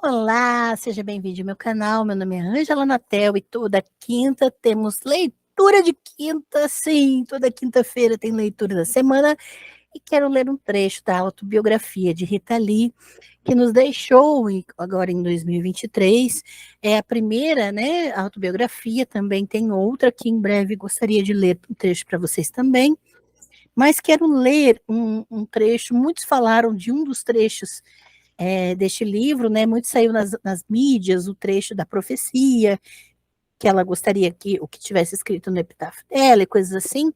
Olá, seja bem-vindo ao meu canal. Meu nome é Ângela Natel e toda quinta temos leitura de quinta. Sim, toda quinta-feira tem leitura da semana e quero ler um trecho da autobiografia de Rita Lee, que nos deixou agora em 2023. É a primeira, né, autobiografia, também tem outra que em breve gostaria de ler um trecho para vocês também, mas quero ler um trecho. Muitos falaram de um dos trechos deste livro, né? Muito saiu nas mídias o trecho da profecia, que ela gostaria que o que tivesse escrito no epitáfio dela e coisas assim.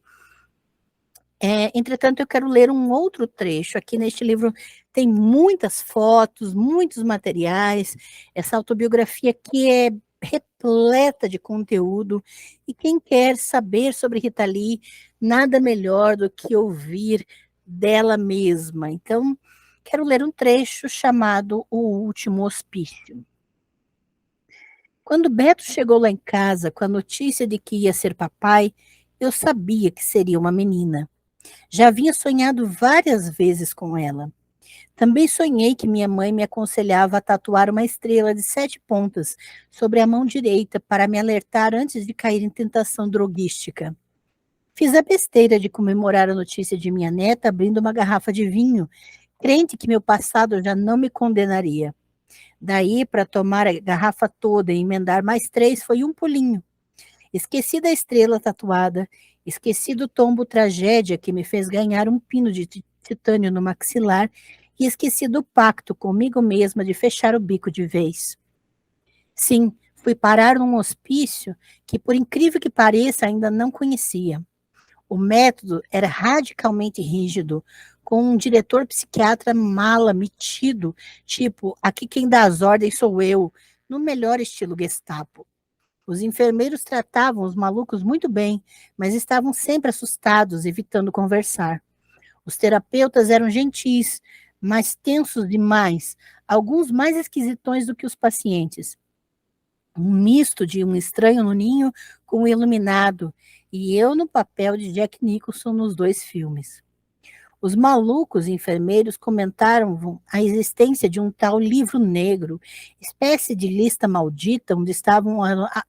Entretanto, eu quero ler um outro trecho. Aqui neste livro tem muitas fotos, muitos materiais. Essa autobiografia aqui é repleta de conteúdo, e quem quer saber sobre Rita Lee, nada melhor do que ouvir dela mesma. Então, quero ler um trecho chamado O Último Hospício. Quando Beto chegou lá em casa com a notícia de que ia ser papai, eu sabia que seria uma menina. Já havia sonhado várias vezes com ela. Também sonhei que minha mãe me aconselhava a tatuar uma estrela de 7 pontas sobre a mão direita para me alertar antes de cair em tentação droguística. Fiz a besteira de comemorar a notícia de minha neta abrindo uma garrafa de vinho, crente que meu passado já não me condenaria. Daí, para tomar a garrafa toda e emendar mais 3, foi um pulinho. Esqueci da estrela tatuada, esqueci do tombo tragédia que me fez ganhar um pino de titânio no maxilar e esqueci do pacto comigo mesma de fechar o bico de vez. Sim, fui parar num hospício que, por incrível que pareça, ainda não conhecia. O método era radicalmente rígido, com um diretor psiquiatra mala, metido, tipo, aqui quem dá as ordens sou eu, no melhor estilo Gestapo. Os enfermeiros tratavam os malucos muito bem, mas estavam sempre assustados, evitando conversar. Os terapeutas eram gentis, mas tensos demais, alguns mais esquisitões do que os pacientes. Um misto de um estranho no ninho com um iluminado, e eu no papel de Jack Nicholson nos 2 filmes. Os malucos enfermeiros comentaram a existência de um tal livro negro, espécie de lista maldita, onde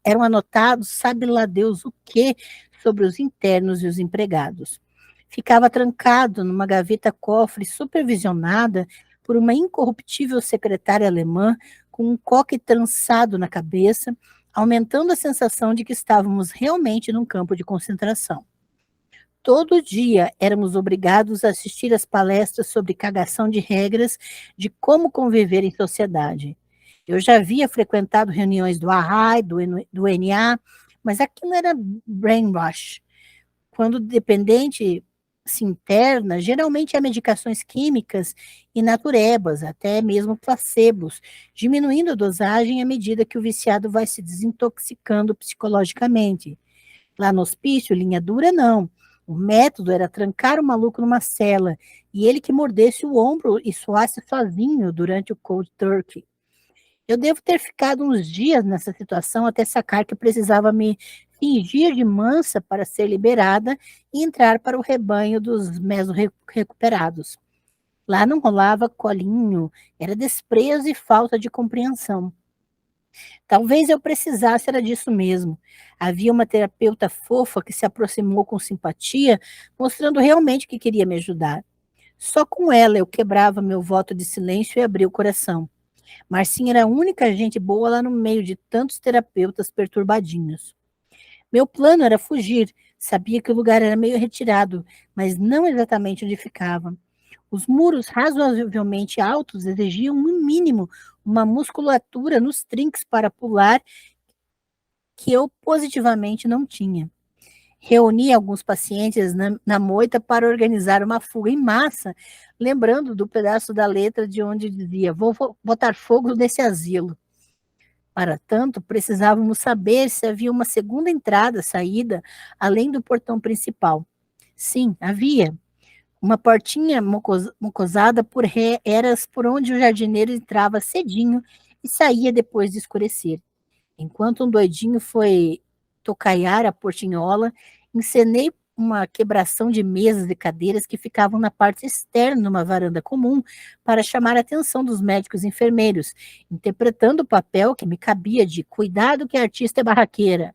eram anotados sabe lá Deus o que sobre os internos e os empregados. Ficava trancado numa gaveta-cofre supervisionada por uma incorruptível secretária alemã com um coque trançado na cabeça, aumentando a sensação de que estávamos realmente num campo de concentração. Todo dia éramos obrigados a assistir às palestras sobre cagação de regras de como conviver em sociedade. Eu já havia frequentado reuniões do AHA, do NA, mas aquilo era brainwash. Quando dependente se interna, geralmente há medicações químicas e naturebas, até mesmo placebos, diminuindo a dosagem à medida que o viciado vai se desintoxicando psicologicamente. Lá no hospício, linha dura, não. O método era trancar o maluco numa cela e ele que mordesse o ombro e suasse sozinho durante o cold turkey. Eu devo ter ficado uns dias nessa situação até sacar que precisava me fingir de mansa para ser liberada e entrar para o rebanho dos meso-recuperados. Lá não rolava colinho, era desprezo e falta de compreensão. Talvez eu precisasse era disso mesmo. Havia uma terapeuta fofa que se aproximou com simpatia, mostrando realmente que queria me ajudar. Só com ela eu quebrava meu voto de silêncio e abria o coração. Marcinha era a única gente boa lá no meio de tantos terapeutas perturbadinhos. Meu plano era fugir. Sabia que o lugar era meio retirado, mas não exatamente onde ficava. Os muros razoavelmente altos exigiam, no mínimo, uma musculatura nos trinques para pular que eu positivamente não tinha. Reuni alguns pacientes na moita para organizar uma fuga em massa, lembrando do pedaço da letra de onde dizia: vou botar fogo nesse asilo. Para tanto, precisávamos saber se havia uma segunda entrada, saída, além do portão principal. Sim, havia. Uma portinha mocosada por eras por onde o jardineiro entrava cedinho e saía depois de escurecer. Enquanto um doidinho foi tocaiar a portinhola, encenei uma quebração de mesas e cadeiras que ficavam na parte externa numa varanda comum para chamar a atenção dos médicos e enfermeiros, interpretando o papel que me cabia de cuidado que a artista é barraqueira.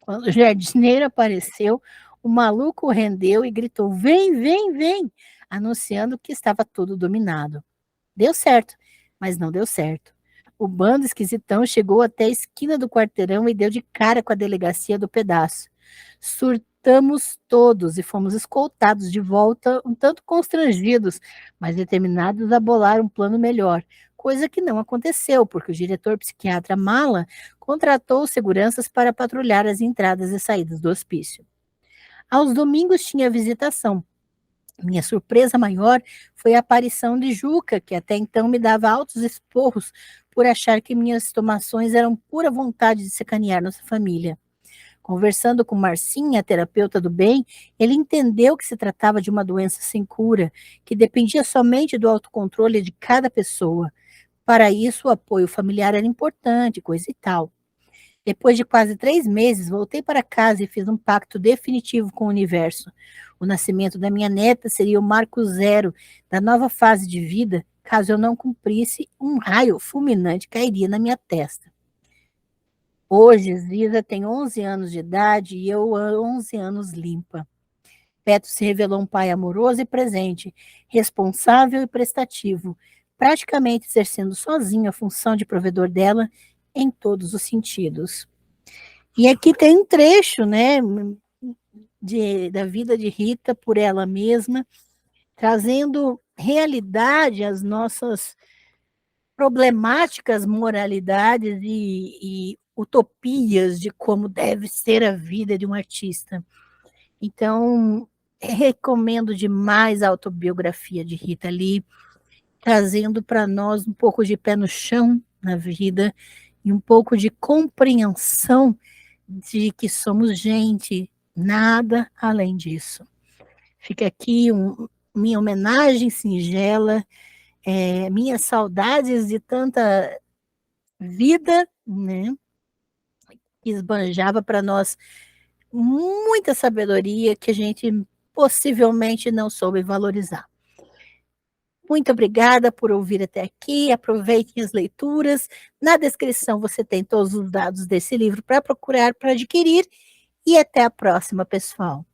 Quando o jardineiro apareceu, o maluco rendeu e gritou: "Vem, vem, vem!", anunciando que estava tudo dominado. Deu certo, mas não deu certo. O bando esquisitão chegou até a esquina do quarteirão e deu de cara com a delegacia do pedaço. Surtamos todos e fomos escoltados de volta, um tanto constrangidos, mas determinados a bolar um plano melhor, coisa que não aconteceu, porque o diretor psiquiatra Mala contratou seguranças para patrulhar as entradas e saídas do hospício. Aos domingos tinha visitação. Minha surpresa maior foi a aparição de Juca, que até então me dava altos esporros por achar que minhas tomações eram pura vontade de sacanear nossa família. Conversando com Marcinha, a terapeuta do bem, ele entendeu que se tratava de uma doença sem cura, que dependia somente do autocontrole de cada pessoa. Para isso, o apoio familiar era importante, coisa e tal. Depois de quase 3 meses, voltei para casa e fiz um pacto definitivo com o universo. O nascimento da minha neta seria o marco zero da nova fase de vida. Caso eu não cumprisse, um raio fulminante cairia na minha testa. Hoje, Ziza tem 11 anos de idade e eu 11 anos limpa. Beto se revelou um pai amoroso e presente, responsável e prestativo, praticamente exercendo sozinho a função de provedor dela em todos os sentidos. E aqui tem um trecho, né, da vida de Rita por ela mesma, trazendo realidade às nossas problemáticas moralidades e utopias de como deve ser a vida de um artista. Então, recomendo demais a autobiografia de Rita Lee, trazendo para nós um pouco de pé no chão na vida e um pouco de compreensão de que somos gente, nada além disso. Fica aqui minha homenagem singela, minhas saudades de tanta vida, né, que esbanjava para nós muita sabedoria que a gente possivelmente não soube valorizar. Muito obrigada por ouvir até aqui, aproveitem as leituras. Na descrição você tem todos os dados desse livro para procurar, para adquirir, e até a próxima, pessoal.